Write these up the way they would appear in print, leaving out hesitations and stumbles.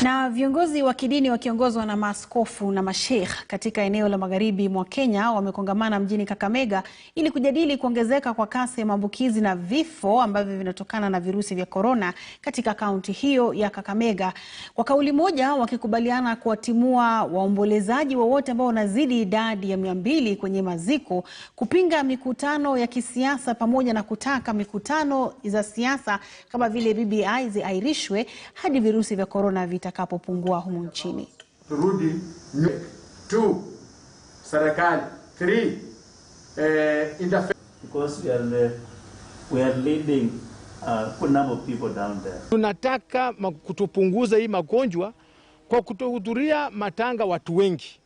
Na viongozi wa kidini wakiongozwa na Maaskofu na Masheikh katika eneo la magharibi mwa Kenya wamekongamana mjini Kakamega ili kujadili kuongezeka kwa kasi ya maambukizi na vifo ambavyo vinatokana na virusi vya Korona katika kaunti hiyo ya Kakamega. Kwa kauli moja, wakikubaliana kuwatimua waombolezaji wowote ambao wanazidi idadi ya 200 kwenye maziko, kupinga mikutano ya kisiasa pamoja na kutaka mikutano za siasa kama vile BBI ziahirishwe hadi virusi vya Korona vitakapopungua humu nchini. Turudi 2 serikali 3 because we are leading good number of people down there. Tunataka kutupunguza hii magonjwa kwa kutohudhuria matanga watu wengi.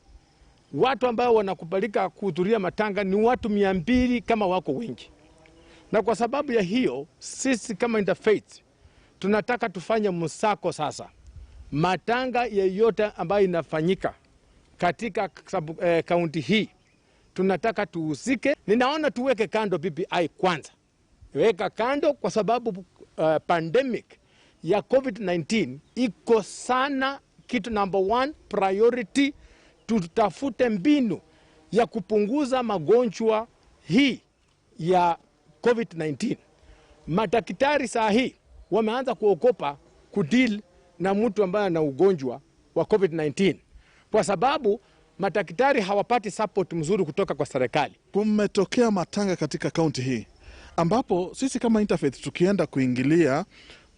Watu ambao wanakubalika kuhudhuria matanga ni watu 200 kama wako wengi. Na kwa sababu ya hiyo, sisi kama interfaith tunataka tufanye msako sasa. Matanga yeyote ambayo inafanyika katika kaunti hii tunataka tuhusike. Ninaona tuweke kando BBI kwanza. Weka kando kwa sababu pandemic ya COVID-19 iko sana. Kitu number 1 priority, tutafute mbinu ya kupunguza magonjwa hii ya COVID-19. Madaktari saa hii wameanza kuogopa kudeal na mtu ambaye ana ugonjwa wa COVID-19 kwa sababu madaktari hawapati support mzuri kutoka kwa serikali. Kumetokea matanga katika kaunti hii ambapo sisi kama interfaith tukienda kuingilia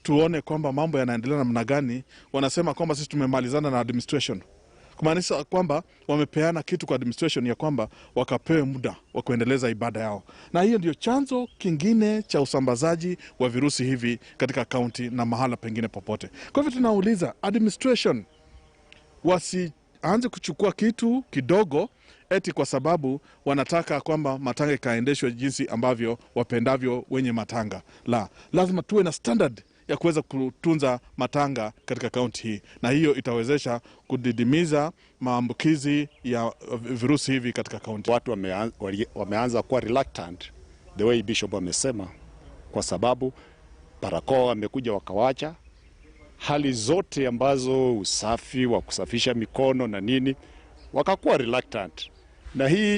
tuone kwamba mambo yanaendelea namna gani, wanasema kwamba sisi tumemalizana na administration. Kumaanisha kwamba wamepeana kitu kwa administration ya kwamba wakapewe muda wa kuendeleza ibada yao. Na hiyo ndio chanzo kingine cha usambazaji wa virusi hivi katika kaunti na mahala pengine popote. Kwa hivyo tunauliza administration wasianze kuchukua kitu kidogo eti kwa sababu wanataka kwamba matanga ikaendeshwe jinsi ambavyo wapendavyo wenye matanga. Lazima tuwe na standard ya kuweza kutunza matanga katika kaunti hii, na hiyo itawezesha kudidimiza maambukizi ya virusi hivi katika kaunti. Watu wameanza kuwa reluctant the way Bishop amesema, kwa sababu barakoa wamekuja wakawacha, hali zote ambazo usafi wa kusafisha mikono na nini wakakuwa reluctant, na hii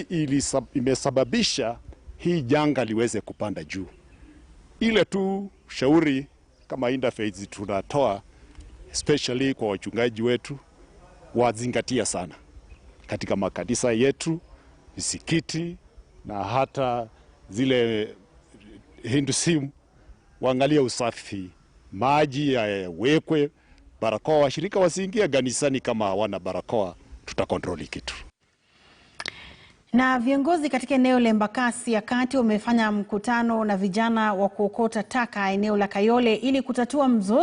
imesababisha hii janga liweze kupanda juu. Ile tu shauri kama interfaith tunatoa especially kwa wachungaji wetu, wazingatia sana katika makanisa yetu, misikiti na hata zile Hinduism, waangalie usafi, maji yawekwe, barakoa, washirika wasiingie kanisani kama hawana barakoa, tutakontroli kitu. Na viongozi katika eneo la Embakasi ya Kati wamefanya mkutano na vijana wa kuokota taka eneo la Kayole ili kutatua mzozo